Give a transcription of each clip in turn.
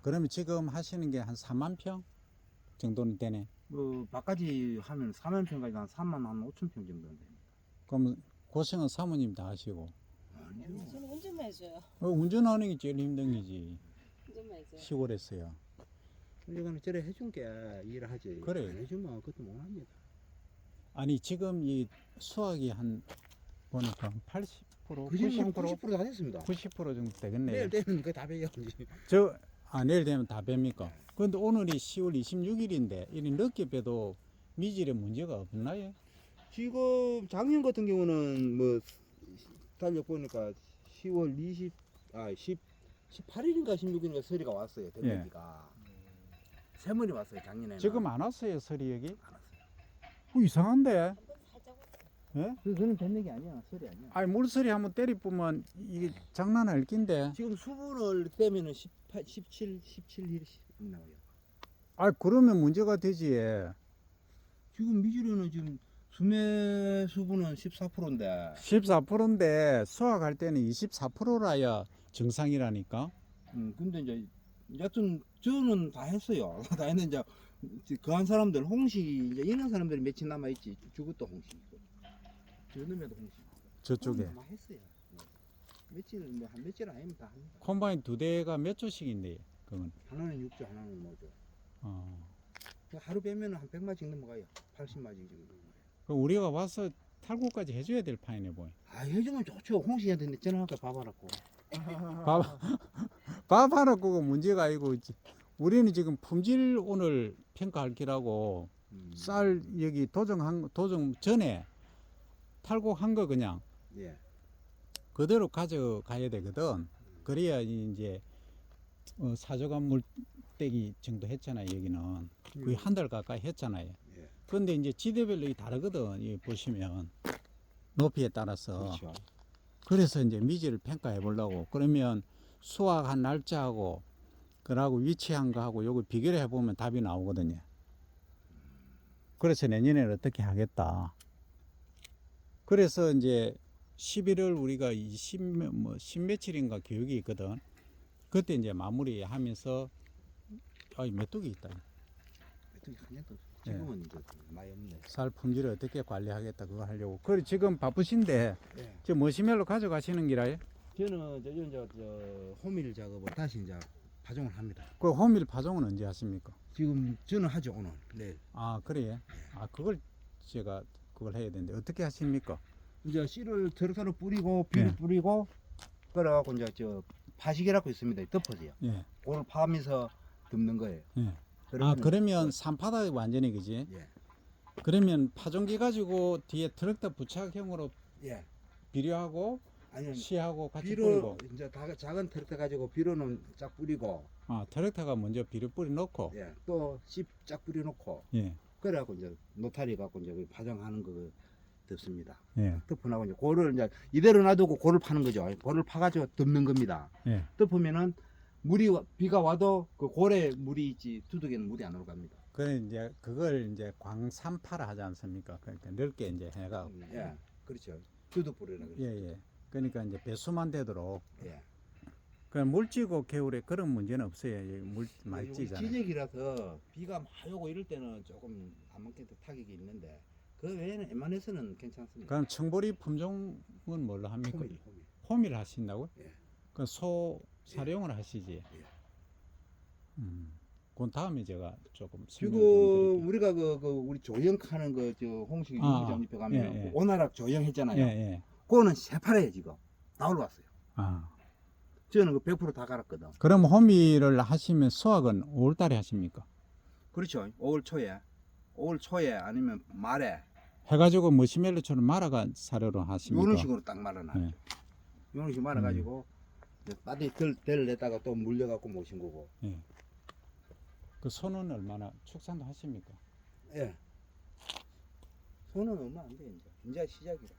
그러면 지금 하시는 게 한 4만 평 정도는 되네. 바까지 하면 4만 평까지 한 3만 한 5천 평 정도는 됩니다. 그럼 고생은 사모님 다 하시고. 아니요. 저는 운전만 해줘요. 운전하는 게 제일 힘든 거지. 운전만 해줘요. 시골에서요. 이거는 저래 해준 게 일을 하지. 그래. 안 해주면 그것도 못 합니다. 아니 지금 이 수확이 한 보니까 80% 그중에 90% 90%다 됐습니다. 90% 정도 되겠네요. 내일 되면 그거 다 배야지. 내일 되면 다 뺍니까? 그런데 오늘이 10월 26일인데 이리 늦게 빼도 미질에 문제가 없나요? 지금 작년 같은 경우는 뭐 달력 보니까 10월 18일인가 16일인가 서리가 왔어요. 대면기가. 세 번이 왔어요. 작년에는. 지금 안 왔어요, 서리 여기? 안 왔어요. 이상한데? 한번 살짝 예? 그거는 대면기 아니야. 서리 아니야. 아니 물서리 한번 때리 뿌면 이게 장난 아닐 낀데. 지금 수분을 떼면은 18, 17일 나와요. 아 그러면 문제가 되지. 지금 미주리는 지금 수매 수분은 14%인데 14%인데 수확할 때는 24%라야 정상이라니까. 근데 이제 여튼 저는 다 했어요. 다 했는데 이제 그한 사람들 홍시 이제 이런 사람들이 며칠 남아 있지. 저것도 홍시고 저놈에도 홍시. 저쪽에. 다 했어요. 며칠 뭐 한 며칠 아니면 다 합니다. 콤바인 2대가 몇 조씩인데 그건. 하나는 6조, 하나는 5조. 어. 하루 빼면은 한 100마씩 넘어가요. 80마씩 정도. 그럼 우리가 와서 탈구까지 해줘야 될 판이네 보이. 아 해주면 좋죠. 홍시한테 전화할까 봐봐라고. 밥 하나 구고 문제가 아니고 우리는 지금 품질 오늘 평가할 기라고 쌀 여기 도정 전에 탈곡한 거 그냥 예. 그대로 가져가야 되거든. 그래야 이제 사조간 물떼기 정도 했잖아요. 여기는 거의 한 달 가까이 했잖아요. 예. 그런데 이제 지대별로 이 다르거든. 이 보시면 높이에 따라서. 그렇죠. 그래서 이제 미지를 평가해 보려고. 그러면 수확한 날짜하고 그러고 위치한 거하고 요거 비교를 해보면 답이 나오거든요. 그래서 내년에는 어떻게 하겠다. 그래서 이제 11월 우리가 10 며칠인가 교육이 있거든. 그때 이제 마무리하면서 메뚜기 있다. 메뚜기 한 년도 지금은 이제 많이 없네. 쌀 품질을 어떻게 관리하겠다 그거 하려고. 그래 지금 바쁘신데 예. 저 머시멜로 가져가시는 기라요? 저는 저 호밀 작업을 다시 이제 파종을 합니다. 그 호밀 파종은 언제 하십니까? 지금 저는 하죠 오늘 내일. 아 그래? 아 그걸 제가 그걸 해야 되는데 어떻게 하십니까? 이제 씨를 저렇게 뿌리고 비를 예. 뿌리고 그래갖고 이제 저 파시기라고 있습니다. 덮어져요. 예. 그걸 파면서 덮는 거예요. 예. 그러면은 그러면 산바닥이 완전히 그지? 예. 그러면 파종기 가지고 뒤에 트랙터 부착형으로 예. 비료하고 아니 씨하고 같이 비료 뿌리고. 이제 작은 트랙터 가지고 비료는 쫙 뿌리고 트랙터가 먼저 비료 뿌리 놓고. 예. 또씨쫙 뿌려놓고 예. 그래갖고 이제 노타리 갖고 이제 파종하는 거 덮습니다. 예. 덮어나고 이제 고를 이제 이대로 놔두고 고를 파는 거죠. 고를 파가지고 덮는 겁니다. 예. 덮으면은 비가 와도 그 고래 물이 있지 두둑에는 물이 안 올라갑니다. 그래 이제 그걸 이제 광산파라 하지 않습니까? 그러니까 넓게 이제 해가. 예, 그렇죠. 두둑 뿌리라 그러죠. 예. 그러니까 이제 배수만 되도록. 예. 그냥 물지고 겨울에 그런 문제는 없어요. 물 많이 여기 찌잖아요. 지역이라서 비가 막 오고 이럴 때는 조금 안 먹게 타격이 있는데 그 외에는 웬만해서는 괜찮습니다. 그럼 청보리 품종은 뭘로 합니까? 호밀. 호밀 하신다고요? 예. 그 소 사료용을 하시지. 예. 그 다음에 제가 조금 지금 설명을 드릴게요. 우리가 우리 조영하는 거 저 홍식 유기장 입에 가면 예, 예. 오나락 조영했잖아요. 예, 예. 그거는 새파래요 지금 다 올라왔어요. 저는 그 100% 다 갈았거든. 그럼 호밀을 하시면 수확은 5월달에 하십니까? 그렇죠. 5월 초에 아니면 말에 해가지고 머시멜로처럼 말아간 사료로 하십니까? 이런 식으로 딱 말아놔. 예. 이런 식으로 말아가지고 빠디 덜 냈다가 또 물려갖고 모신 거고. 예. 그 소는 얼마나 축산도 하십니까? 예. 소는 얼마 안 돼 이제. 이제 시작이라.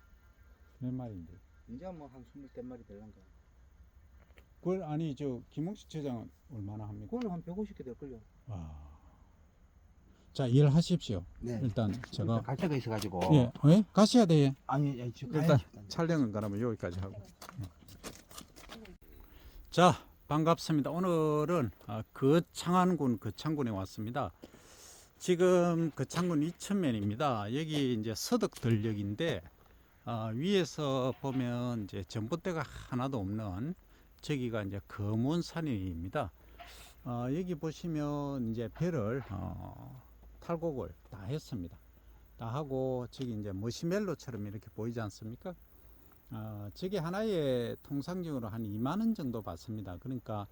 몇 마리인데? 이제 뭐 한 20대 될란가. 그걸 아니 저 김홍식 처장은 얼마나 합니까? 그거는 한 150개 될걸요. 와. 자 일하십시오. 네. 일단 제가 갈 데가 있어가지고. 예, 가셔야 돼. 아니, 지금 일단 촬영은 그러면 여기까지 하고. 자, 반갑습니다. 오늘은 거창안군 거창군에 왔습니다. 지금 거창군 이천면입니다. 여기 이제 서덕들역인데 위에서 보면 이제 전봇대가 하나도 없는 저기가 이제 검은산입니다. 여기 보시면 이제 배를 탈곡을 다 했습니다. 다 하고 저기 이제 머시멜로처럼 이렇게 보이지 않습니까? 저게 하나에 통상적으로 한 2만 원 정도 받습니다. 그러니까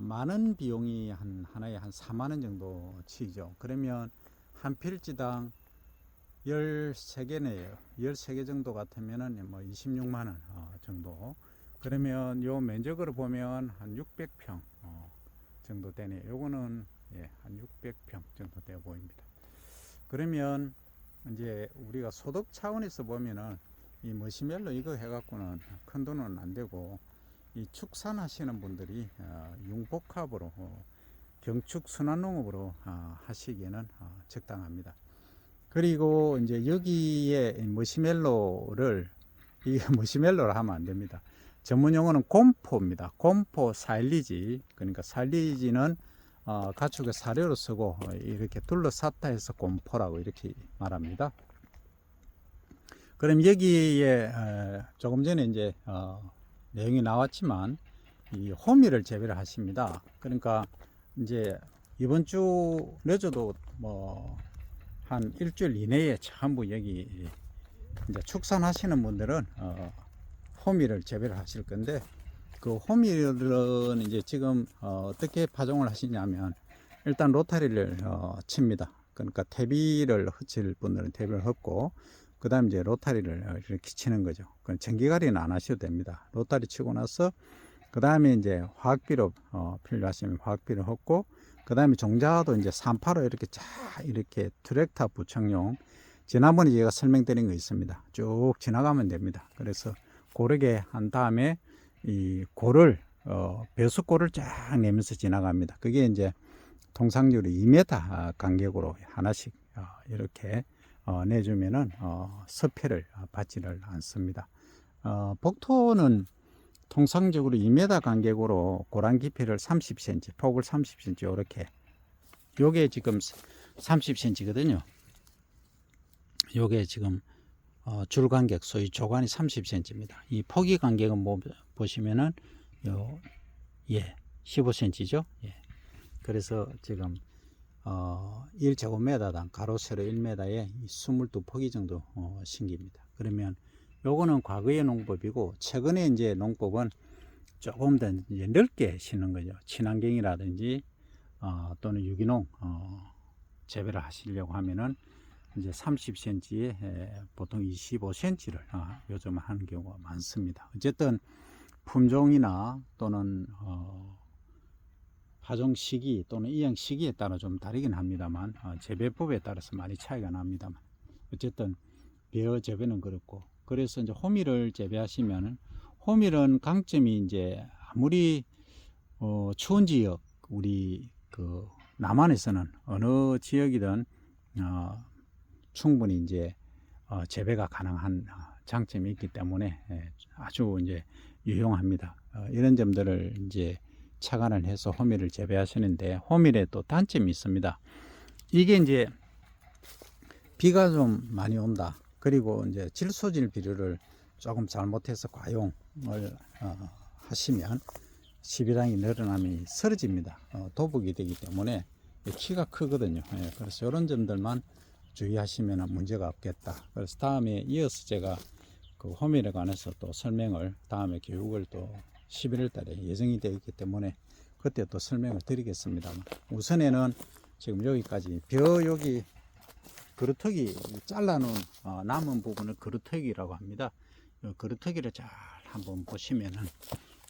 많은 비용이 하나에 한 4만 원 정도 치죠. 그러면 한 필지당 13개네요. 13개 정도 같으면은 뭐 26만 원 정도. 그러면 요 면적으로 보면 한 600평 정도 되네요. 요거는 한 600평 정도 되어 보입니다. 그러면 이제 우리가 소득 차원에서 보면은 이 머시멜로 이거 해갖고는 큰 돈은 안 되고, 이 축산하시는 분들이 융복합으로 경축 순환농업으로 하시기에는 적당합니다. 그리고 이제 여기에 머시멜로를, 이게 머시멜로를 하면 안 됩니다. 전문 용어는 곰포입니다. 곰포 사일리지. 그러니까 사일리지는 가축의 사료로 쓰고 이렇게 둘러쌌다 해서 곰포라고 이렇게 말합니다. 그럼 여기에 조금 전에 이제 내용이 나왔지만 이 호미를 재배를 하십니다. 그러니까 이제 이번 주 늦어도 뭐 한 일주일 이내에 전부 여기 이제 축산하시는 분들은 호미를 재배를 하실 건데, 그 호미를 이제 지금 어떻게 파종을 하시냐면 일단 로타리를 칩니다. 그러니까 퇴비를 흩칠 분들은 퇴비를 흩고, 그 다음에 이제 로타리를 이렇게 치는 거죠. 그건 전기가리는 안 하셔도 됩니다. 로타리 치고 나서 그 다음에 이제 화학비료 필요하시면 화학비료 흩고, 그 다음에 종자도 이제 385 이렇게 이렇게 트랙터 부착용, 지난번에 제가 설명드린 거 있습니다. 쭉 지나가면 됩니다. 그래서 고르게 한 다음에 이 골을 배수골을 쫙 내면서 지나갑니다. 그게 이제 통상적으로 2m 간격으로 하나씩 이렇게 내주면은 서패를 받지를 않습니다. 복토는 통상적으로 2m 간격으로 고란 깊이를 30cm, 폭을 30cm 이렇게, 요게 지금 30cm거든요. 요게 지금 줄 간격, 소위 조관이 30cm입니다. 이 포기 간격은 뭐 보시면은 15cm죠. 그래서 지금 1제곱미터당 가로 세로 1m에 22포기 정도 심깁니다. 그러면 요거는 과거의 농법이고, 최근에 이제 농법은 조금 더 이제 넓게 심는 거죠. 친환경이라든지 또는 유기농 재배를 하시려고 하면은 이제 30cm에 보통 25cm를 요즘 하는 경우가 많습니다. 어쨌든 품종이나 또는 파종 시기 또는 이양 시기에 따라 좀 다르긴 합니다만, 재배법에 따라서 많이 차이가 납니다만, 어쨌든 베어 재배는 그렇고, 그래서 이제 호미를 재배하시면, 호밀은 강점이 이제 아무리 추운 지역, 우리 그 남한에서는 어느 지역이든 충분히 이제 재배가 가능한 장점이 있기 때문에 아주 이제 유용합니다. 이런 점들을 이제 착안을 해서 호밀을 재배하시는데, 호밀에 또 단점이 있습니다. 이게 이제 비가 좀 많이 온다, 그리고 이제 질소질 비료를 조금 잘못해서 과용을 하시면 시비랑이 늘어나면 쓰러집니다. 도복이 되기 때문에 키가 크거든요. 그래서 이런 점들만 주의하시면 문제가 없겠다. 그래서 다음에 이어서 제가 그 호밀에 관해서 또 설명을, 다음에 교육을 또 11월 달에 예정이 되어 있기 때문에 그때 또 설명을 드리겠습니다만, 우선에는 지금 여기까지 여기 그루터기 잘라놓은 남은 부분을 그루터기라고 합니다. 이 그루터기를 잘 한번 보시면은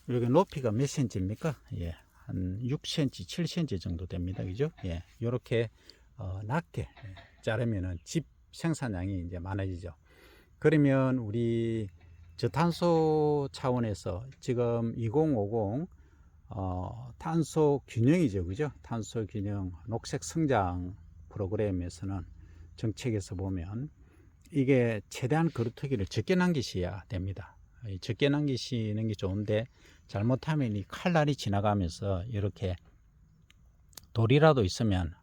여기 높이가 몇 cm입니까? 한 6cm, 7cm 정도 됩니다. 그죠? 요렇게 낮게 자르면은 집 생산량이 이제 많아지죠. 그러면 우리 저탄소 차원에서 지금 2050 탄소 균형이죠. 그죠? 탄소 균형 녹색 성장 프로그램에서는, 정책에서 보면 이게 최대한 그루터기를 적게 남기셔야 됩니다. 적게 남기시는 게 좋은데, 잘못하면 이 칼날이 지나가면서 이렇게 돌이라도 있으면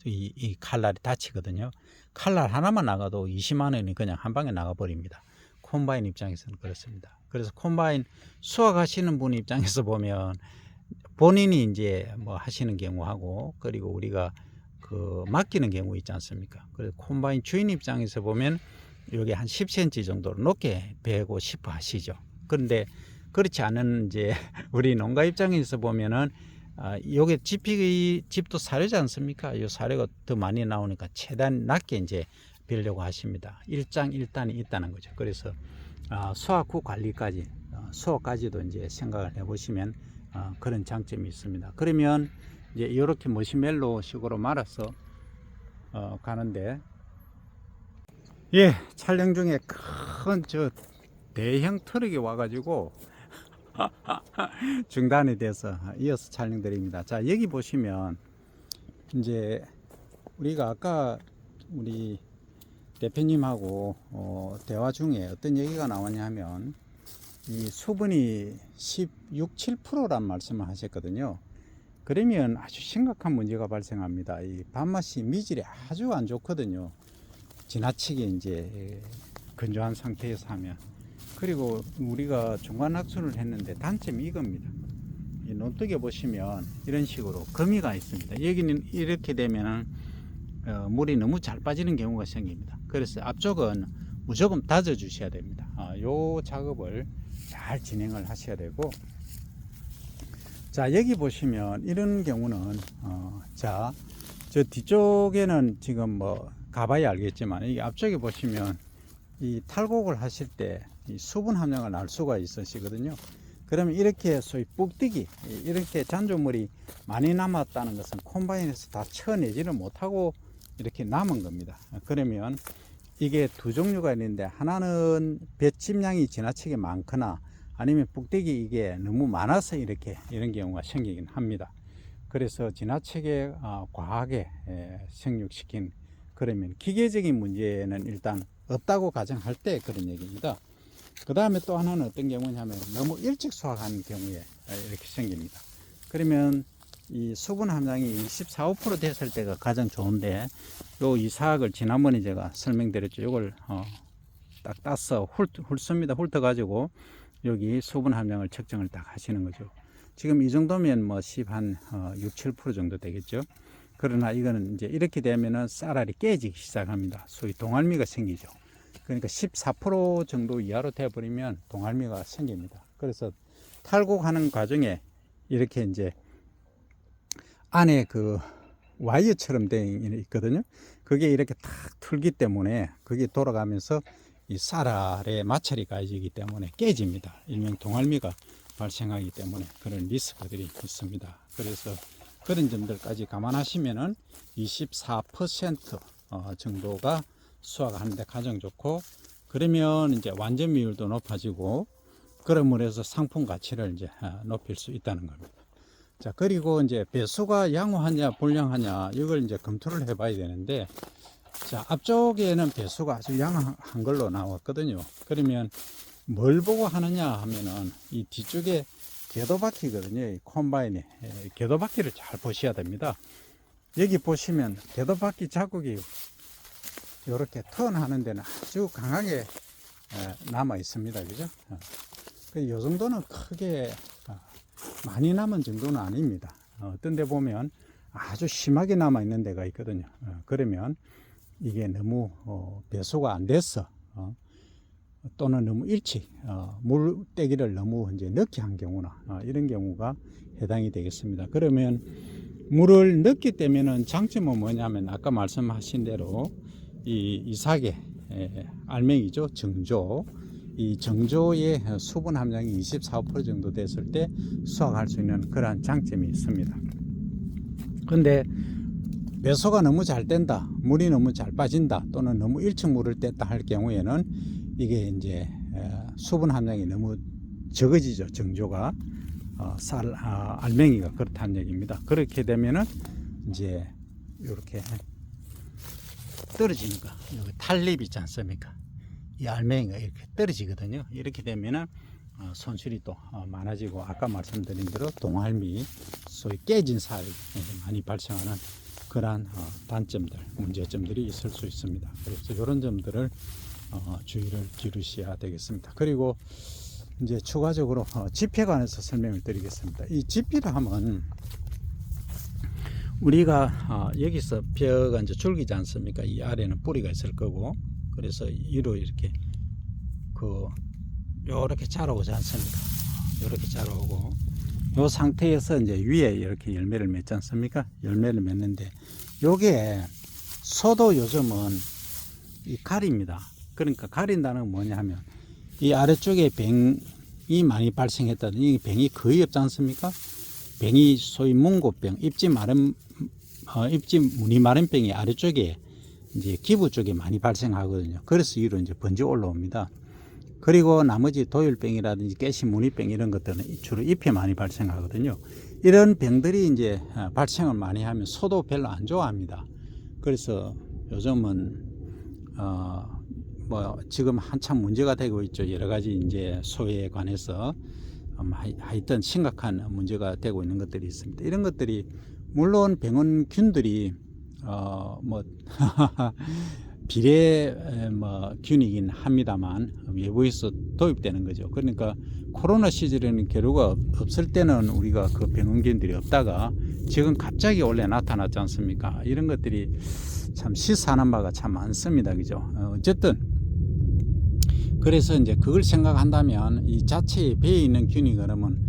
이 칼날이 다치거든요. 칼날 하나만 나가도 20만 원이 그냥 한 방에 나가버립니다. 콤바인 입장에서는 그렇습니다. 그래서 콤바인 수확하시는 분 입장에서 보면 본인이 이제 뭐 하시는 경우하고 그리고 우리가 그 맡기는 경우 있지 않습니까? 그래서 콤바인 주인 입장에서 보면 여기 한 10cm 정도로 높게 베고 싶어 하시죠. 그런데 그렇지 않은 이제 우리 농가 입장에서 보면은 요게 집도 사료지 않습니까? 이 사료가 더 많이 나오니까 최대한 낮게 이제 빌려고 하십니다. 일장일단이 있다는 거죠. 그래서 수확 후 관리까지 수확까지도 이제 생각을 해보시면 그런 장점이 있습니다. 그러면 이제 이렇게 머시멜로 식으로 말아서 가는데 예 촬영 중에 큰 저 대형 트럭이 와가지고 중단이 돼서 이어서 촬영드립니다. 자 여기 보시면 이제 우리가 아까 우리 대표님하고 대화 중에 어떤 얘기가 나왔냐 하면 이 수분이 16, 7%란 말씀을 하셨거든요. 그러면 아주 심각한 문제가 발생합니다. 이 밥맛이 미질이 아주 안 좋거든요. 지나치게 이제 건조한 상태에서 하면. 그리고 우리가 중간 학술을 했는데 단점이 이겁니다. 이 논두개 보시면 이런 식으로 거미가 있습니다. 여기는 이렇게 되면 물이 너무 잘 빠지는 경우가 생깁니다. 그래서 앞쪽은 무조건 다져 주셔야 됩니다. 요 작업을 잘 진행을 하셔야 되고, 자 여기 보시면 이런 경우는 자 저 뒤쪽에는 지금 뭐 가봐야 알겠지만 이 앞쪽에 보시면 이 탈곡을 하실 때 이 수분 함량을 알 수가 있으시거든요. 그러면 이렇게 소위 뿍디기 이렇게 잔조물이 많이 남았다는 것은 콤바인에서 다 쳐내지를 못하고 이렇게 남은 겁니다. 그러면 이게 두 종류가 있는데 하나는 배침량이 지나치게 많거나 아니면 뿍디기 이게 너무 많아서 이렇게 이런 경우가 생기긴 합니다. 그래서 지나치게 과하게 생육시킨 그러면 기계적인 문제는 일단 없다고 가정할 때 그런 얘기입니다. 그 다음에 또 하나는 어떤 경우냐면 너무 일찍 수확하는 경우에 이렇게 생깁니다. 그러면 이 수분 함량이 24, 5% 됐을 때가 가장 좋은데 요 이사학을 지난번에 제가 설명드렸죠. 이걸 딱 따서 훑습니다. 훑어 가지고 여기 수분 함량을 측정을 딱 하시는 거죠. 지금 이 정도면 뭐 10 한 6, 7% 정도 되겠죠. 그러나 이거는 이제 이렇게 되면은 쌀알이 깨지기 시작합니다. 소위 동알미가 생기죠. 그러니까 14% 정도 이하로 되어버리면 동알미가 생깁니다. 그래서 탈곡하는 과정에 이렇게 이제 안에 그 와이어처럼 되어 있거든요. 그게 이렇게 탁 틀기 때문에 그게 돌아가면서 이 쌀알에 마찰이 가해지기 때문에 깨집니다. 일명 동알미가 발생하기 때문에 그런 리스크들이 있습니다. 그래서 그런 점들까지 감안하시면은 24% 정도가 수확하는데 가장 좋고, 그러면 이제 완전 비율도 높아지고 그러므로 해서 상품 가치를 이제 높일 수 있다는 겁니다. 자, 그리고 이제 배수가 양호하냐 불량하냐 이걸 이제 검토를 해봐야 되는데, 자 앞쪽에는 배수가 아주 양호한 걸로 나왔거든요. 그러면 뭘 보고 하느냐 하면은 이 뒤쪽에 궤도바퀴거든요. 이 콤바인에 궤도바퀴를 잘 보셔야 됩니다. 여기 보시면 궤도바퀴 자국이 이렇게 턴하는 데는 아주 강하게 남아 있습니다. 그죠? 이 정도는 크게 많이 남은 정도는 아닙니다. 어떤 데 보면 아주 심하게 남아 있는 데가 있거든요. 그러면 이게 너무 배수가 안 됐어. 또는 너무 일찍 물때기를 너무 이제 늦게 한 경우나 이런 경우가 해당이 되겠습니다. 그러면 물을 늦게 떼면은 장점은 뭐냐면 아까 말씀하신 대로 이 이삭의 알맹이죠, 정조. 이 정조의 수분 함량이 24, 5% 정도 됐을 때 수확할 수 있는 그러한 장점이 있습니다. 근데 배수가 너무 잘 된다, 물이 너무 잘 빠진다, 또는 너무 일찍 물을 뗐다 할 경우에는 이게 이제 수분 함량이 너무 적어지죠. 정조가 알맹이가 그렇다는 얘기입니다. 그렇게 되면은 이제 이렇게 떨어지는 거, 여기 탈립 있지 않습니까? 이 알맹이가 이렇게 떨어지거든요. 이렇게 되면은 손실이 또 많아지고 아까 말씀드린 대로 동알미 소위 깨진 살이 많이 발생하는 그러한 단점들, 문제점들이 있을 수 있습니다. 그래서 이런 점들을 주의를 기울이셔야 되겠습니다. 그리고 이제 추가적으로 지피에 관해서 설명을 드리겠습니다. 이 지피를 하면 우리가 여기서 벼가 이제 줄기지 않습니까? 이 아래는 뿌리가 있을 거고, 그래서 위로 이렇게 요렇게 자라오지 않습니까? 요렇게 자라오고, 요 상태에서 이제 위에 이렇게 열매를 맺지 않습니까? 열매를 맺는데, 요게 소도 요즘은 이 가립니다. 그러니까 가린다는 건 뭐냐 하면, 이 아래쪽에 병이 많이 발생했다든, 이 병이 거의 없지 않습니까? 병이 소위 몽고병, 입지 무늬 마른 병이 아래쪽에 이제 기부 쪽에 많이 발생하거든요. 그래서 위로 이제 번져 올라옵니다. 그리고 나머지 도열병이라든지 깨시 무늬병 이런 것들은 주로 잎에 많이 발생하거든요. 이런 병들이 이제 발생을 많이 하면 소도 별로 안 좋아합니다. 그래서 요즘은 뭐 지금 한참 문제가 되고 있죠. 여러 가지 이제 소에 관해서 하여튼 심각한 문제가 되고 있는 것들이 있습니다. 이런 것들이 물론 병원균들이 뭐 비례 균이긴 합니다만 외부에서 도입되는 거죠. 그러니까 코로나 시절에는 계류가 없을 때는 우리가 그 병원균들이 없다가 지금 갑자기 원래 나타났지 않습니까? 이런 것들이 참 시사하는 바가 참 많습니다. 그죠? 어쨌든 그래서 이제 그걸 생각한다면 이 자체에 배에 있는 균이 그러면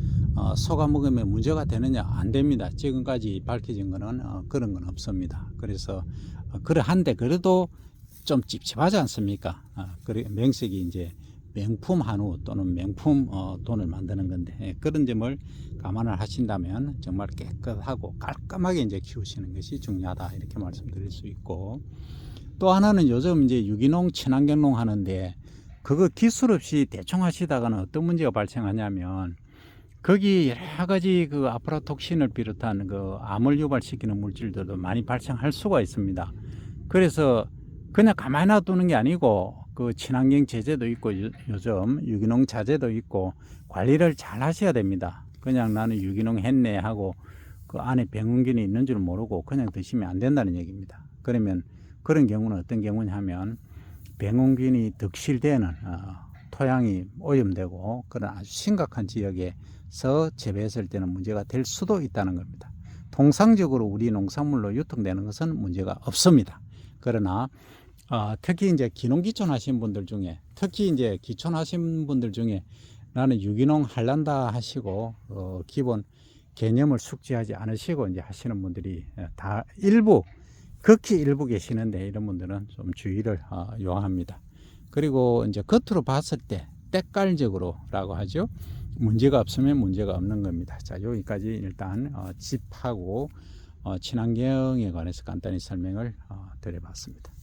소가 먹으면 문제가 되느냐? 안 됩니다. 지금까지 밝혀진 거는 그런 건 없습니다. 그래서 그러한데 그래도 좀 찝찝하지 않습니까? 그래 명색이 이제 명품 한우 또는 명품 돈을 만드는 건데 그런 점을 감안을 하신다면 정말 깨끗하고 깔끔하게 이제 키우시는 것이 중요하다 이렇게 말씀드릴 수 있고, 또 하나는 요즘 이제 유기농 친환경농 하는데 그거 기술 없이 대충 하시다가는 어떤 문제가 발생하냐면 거기 여러 가지 그 아프라톡신을 비롯한 그 암을 유발시키는 물질들도 많이 발생할 수가 있습니다. 그래서 그냥 가만히 놔두는 게 아니고 그 친환경 제재도 있고 요즘 유기농 자재도 있고 관리를 잘 하셔야 됩니다. 그냥 나는 유기농 했네 하고 그 안에 병원균이 있는 줄 모르고 그냥 드시면 안 된다는 얘기입니다. 그러면 그런 경우는 어떤 경우냐 하면 병원균이 득실되는 토양이 오염되고 그런 아주 심각한 지역에서 재배했을 때는 문제가 될 수도 있다는 겁니다. 통상적으로 우리 농산물로 유통되는 것은 문제가 없습니다. 그러나 특히 이제 기농기촌 하신 분들 중에, 특히 이제 기촌하신 분들 중에 나는 유기농 할란다 하시고 기본 개념을 숙지하지 않으시고 이제 하시는 분들이 다 극히 일부 계시는데 이런 분들은 좀 주의를 요합니다. 그리고 이제 겉으로 봤을 때 때깔적으로라고 하죠. 문제가 없으면 문제가 없는 겁니다. 자, 여기까지 일단 집하고 친환경에 관해서 간단히 설명을 드려봤습니다.